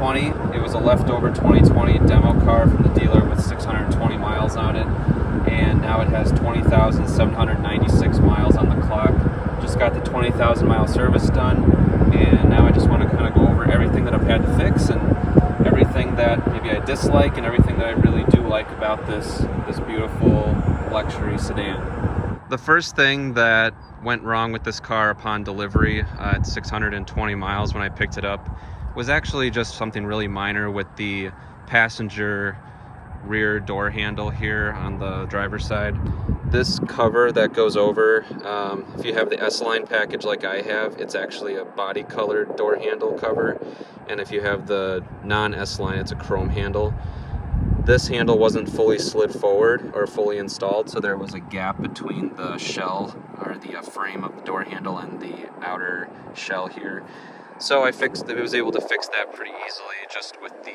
2020. It was a leftover 2020 demo car from the dealer with 620 miles on it, and now it has 20,796 miles on the clock. Just got the 20,000 mile service done, and now I just want to kind of go over everything that I've had to fix and everything that maybe I dislike and everything that I really do like about this beautiful luxury sedan. The first thing that went wrong with this car upon delivery at 620 miles when I picked it up was actually just something really minor with the passenger rear door handle here on the driver's side. This cover that goes over, if you have the S-Line package like I have, it's actually a body colored door handle cover, and if you have the non-S-Line, it's a chrome handle. This handle wasn't fully slid forward or fully installed, so there was a gap between the shell or the frame of the door handle and the outer shell here. So I was able to fix that pretty easily just with the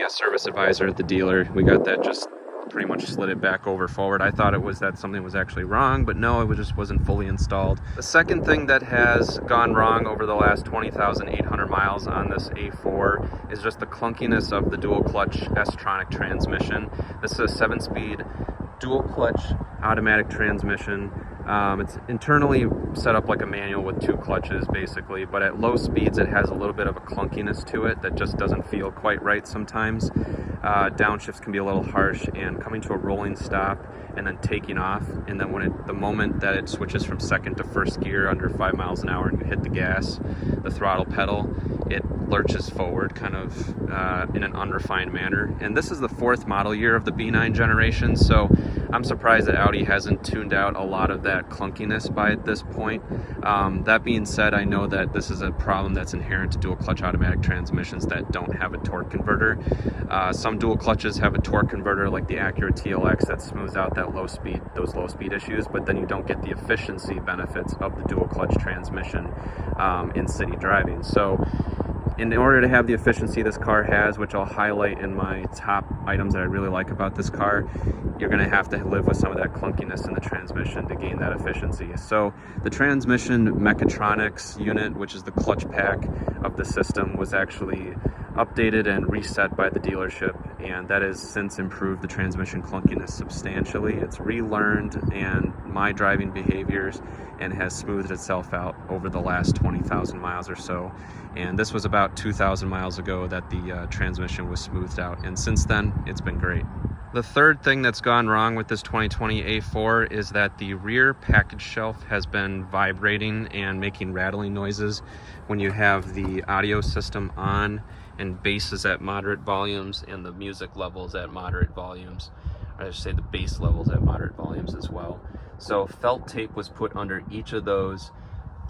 service advisor at the dealer. We got that, just pretty much slid it back over forward. I thought it was that something was actually wrong, but no, it just wasn't fully installed. The second thing that has gone wrong over the last 20,800 miles on this A4 is just the clunkiness of the dual clutch S-tronic transmission. This is a 7-speed dual clutch automatic transmission. It's internally set up like a manual with 2 clutches basically, but at low speeds it has a little bit of a clunkiness to it that just doesn't feel quite right sometimes. Downshifts can be a little harsh, and coming to a rolling stop and then taking off, and then the moment that it switches from second to first gear under 5 miles an hour and you hit the gas, the throttle pedal, it lurches forward kind of in an unrefined manner. And this is the 4th model year of the B9 generation, so I'm surprised that Audi hasn't tuned out a lot of that clunkiness by this point. That being said, I know that this is a problem that's inherent to dual clutch automatic transmissions that don't have a torque converter. Some dual clutches have a torque converter like the Acura TLX that smooths out those low speed issues, but then you don't get the efficiency benefits of the dual clutch transmission in city driving. So in order to have the efficiency this car has, which I'll highlight in my top items that I really like about this car, you're going to have to live with some of that clunkiness in the transmission to gain that efficiency. So the transmission mechatronics unit, which is the clutch pack of the system, was actually updated and reset by the dealership, and that has since improved the transmission clunkiness substantially. It's relearned and my driving behaviors and has smoothed itself out over the last 20,000 miles or so. And this was about 2,000 miles ago that the transmission was smoothed out, and since then it's been great. The third thing that's gone wrong with this 2020 A4 is that the rear package shelf has been vibrating and making rattling noises when you have the audio system on and bass is at moderate volumes and the music levels at moderate volumes, or I should say the bass levels at moderate volumes as well. So felt tape was put under each of those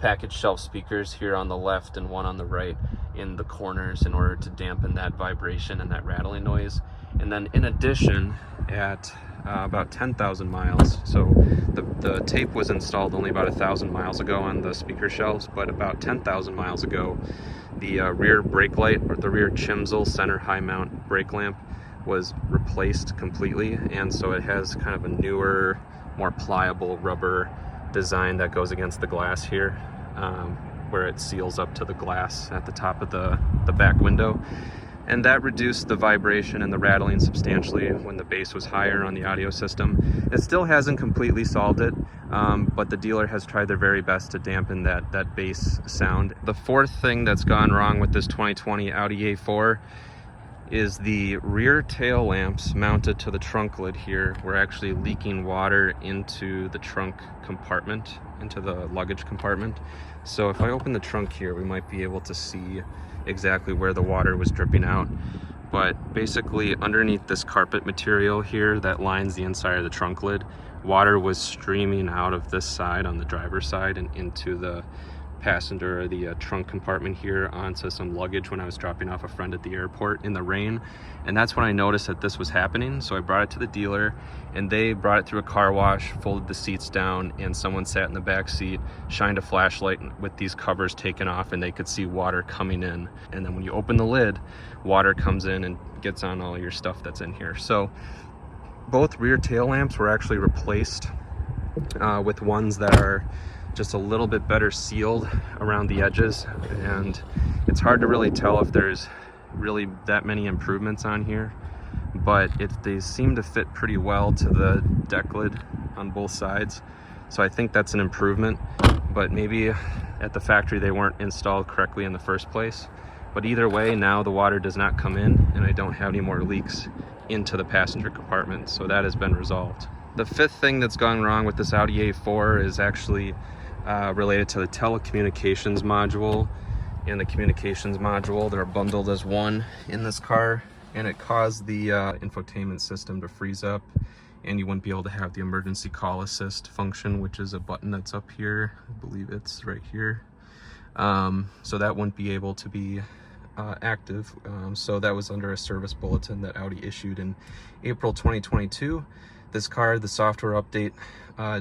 package shelf speakers here on the left and one on the right in the corners in order to dampen that vibration and that rattling noise. And then in addition, at about 10,000 miles, so the tape was installed only about 1,000 miles ago on the speaker shelves, but about 10,000 miles ago, the rear brake light, or the rear Chimsel center high mount brake lamp, was replaced completely, and so it has kind of a newer, more pliable rubber design that goes against the glass here, where it seals up to the glass at the top of the back window. And that reduced the vibration and the rattling substantially when the bass was higher on the audio system. It still hasn't completely solved it, but the dealer has tried their very best to dampen that bass sound. The fourth thing that's gone wrong with this 2020 Audi A4 is the rear tail lamps mounted to the trunk lid here were actually leaking water into the trunk compartment, into the luggage compartment. So if I open the trunk here, we might be able to see exactly where the water was dripping out. But basically underneath this carpet material here that lines the inside of the trunk lid, water was streaming out of this side on the driver's side and into the passenger or the trunk compartment here onto some luggage when I was dropping off a friend at the airport in the rain. And that's when I noticed that this was happening. So I brought it to the dealer and they brought it through a car wash, folded the seats down, and someone sat in the back seat, shined a flashlight with these covers taken off, and they could see water coming in. And then when you open the lid, water comes in and gets on all your stuff that's in here. So both rear tail lamps were actually replaced with ones that are just a little bit better sealed around the edges, and it's hard to really tell if there's really that many improvements on here, but they seem to fit pretty well to the deck lid on both sides. So I think that's an improvement, but maybe at the factory they weren't installed correctly in the first place. But either way, now the water does not come in and I don't have any more leaks into the passenger compartment, so that has been resolved. The fifth thing that's gone wrong with this Audi A4 is actually related to the telecommunications module and the communications module. They're bundled as one in this car, and it caused the infotainment system to freeze up, and you wouldn't be able to have the emergency call assist function, which is a button that's up here. I believe it's right here. So that wouldn't be able to be active. So that was under a service bulletin that Audi issued in April 2022. This car, the software update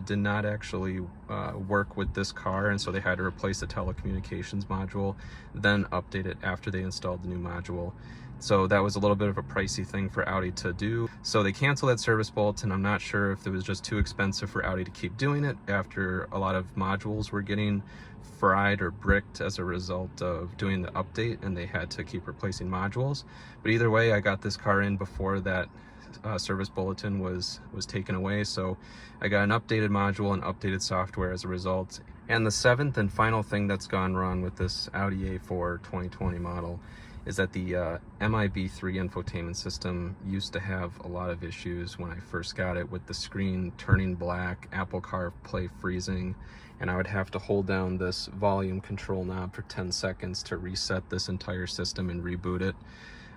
did not actually work with this car, and so they had to replace the telecommunications module, then update it after they installed the new module. So that was a little bit of a pricey thing for Audi to do. So they canceled that service bulletin. I'm not sure if it was just too expensive for Audi to keep doing it after a lot of modules were getting fried or bricked as a result of doing the update, and they had to keep replacing modules. But either way, I got this car in before that service bulletin was taken away, so I got an updated module and updated software as a result. And the seventh and final thing that's gone wrong with this Audi A4 2020 model is that the MIB3 infotainment system used to have a lot of issues when I first got it, with the screen turning black, Apple CarPlay freezing, and I would have to hold down this volume control knob for 10 seconds to reset this entire system and reboot it.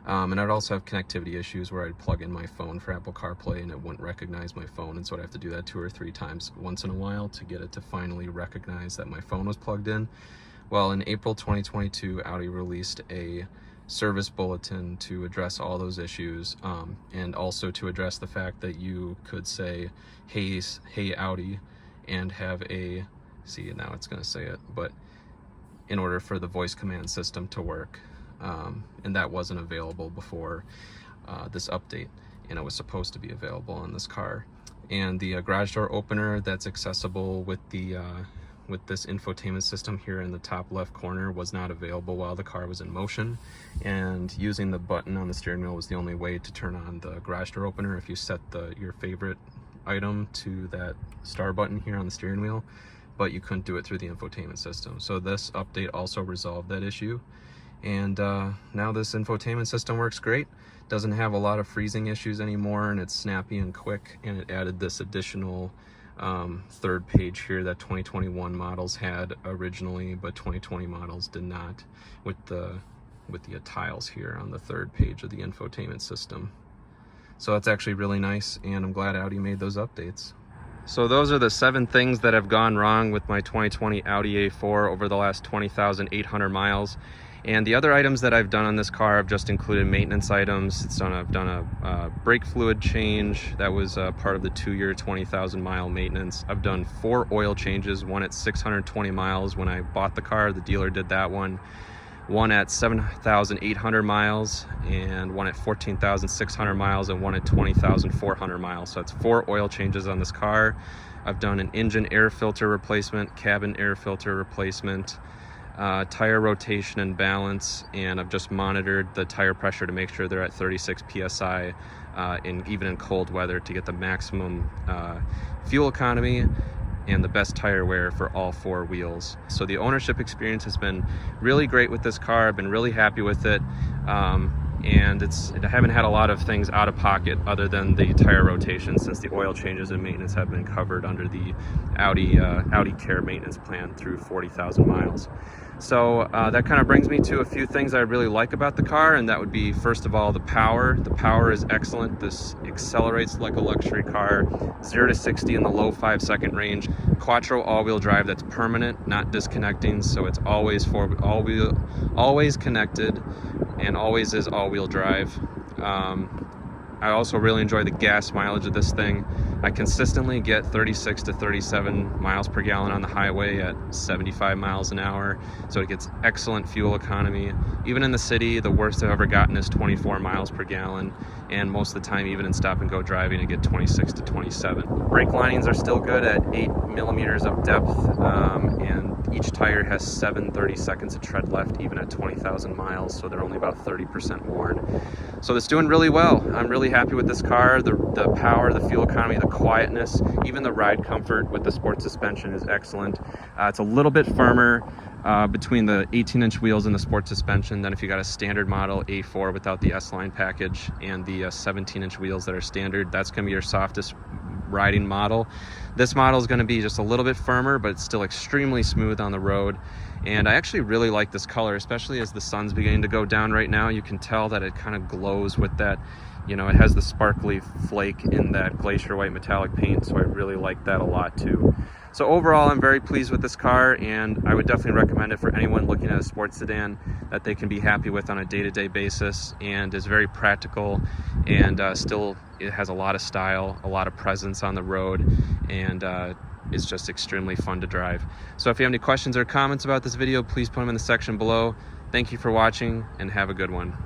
And I'd also have connectivity issues where I'd plug in my phone for Apple CarPlay and it wouldn't recognize my phone, and so I'd have to do that 2 or 3 times once in a while to get it to finally recognize that my phone was plugged in. Well, in April 2022, Audi released a service bulletin to address all those issues, and also to address the fact that you could say, hey Audi, and have a, see, now it's going to say it, but in order for the voice command system to work. And that wasn't available before this update, and it was supposed to be available on this car. And the garage door opener that's accessible with the with this infotainment system here in the top left corner was not available while the car was in motion, and using the button on the steering wheel was the only way to turn on the garage door opener if you set your favorite item to that star button here on the steering wheel, but you couldn't do it through the infotainment system. So this update also resolved that issue, and now this infotainment system works great. Doesn't have a lot of freezing issues anymore, and it's snappy and quick, and it added this additional third page here that 2021 models had originally, but 2020 models did not, with the tiles here on the third page of the infotainment system. So that's actually really nice, and I'm glad Audi made those updates. So those are the 7 things that have gone wrong with my 2020 Audi A4 over the last 20,800 miles. And the other items that I've done on this car have just included maintenance items. I've done a brake fluid change. That was part of the 2-year, 20,000 mile maintenance. I've done 4 oil changes, one at 620 miles when I bought the car, the dealer did that one at 7,800 miles, and one at 14,600 miles, and one at 20,400 miles. So that's 4 oil changes on this car. I've done an engine air filter replacement, cabin air filter replacement, tire rotation and balance, and I've just monitored the tire pressure to make sure they're at 36 PSI even in cold weather, to get the maximum fuel economy and the best tire wear for all 4 wheels. So the ownership experience has been really great with this car. I've been really happy with it, and I haven't had a lot of things out of pocket other than the tire rotation, since the oil changes and maintenance have been covered under the Audi Care maintenance plan through 40,000 miles. So that kind of brings me to a few things I really like about the car, and that would be, first of all, the power. The power is excellent. This accelerates like a luxury car. 0 to 60 in the low 5-second range. Quattro all-wheel drive that's permanent, not disconnecting, so it's always always connected, and always is all-wheel drive. I also really enjoy the gas mileage of this thing. I consistently get 36 to 37 miles per gallon on the highway at 75 miles an hour, so it gets excellent fuel economy. Even in the city, the worst I've ever gotten is 24 miles per gallon, and most of the time, even in stop and go driving, I get 26 to 27. Brake linings are still good at 8 millimeters of depth, and each tire has 7/30 seconds of tread left, even at 20,000 miles, so they're only about 30% worn. So it's doing really well. I'm really happy with this car. The power, the fuel economy, the quietness, even the ride comfort with the sport suspension is excellent. It's a little bit firmer between the 18-inch wheels and the sport suspension than if you got a standard model A4 without the S-Line package, and the 17-inch wheels that are standard. That's going to be your softest riding model. This model is going to be just a little bit firmer, but it's still extremely smooth on the road. And I actually really like this color, especially as the sun's beginning to go down right now. You can tell that it kind of glows with that, you know, it has the sparkly flake in that glacier white metallic paint, so I really like that a lot too. So overall, I'm very pleased with this car, and I would definitely recommend it for anyone looking at a sports sedan that they can be happy with on a day-to-day basis, and is very practical, and still it has a lot of style, a lot of presence on the road, and it's just extremely fun to drive. So if you have any questions or comments about this video, please put them in the section below. Thank you for watching, and have a good one.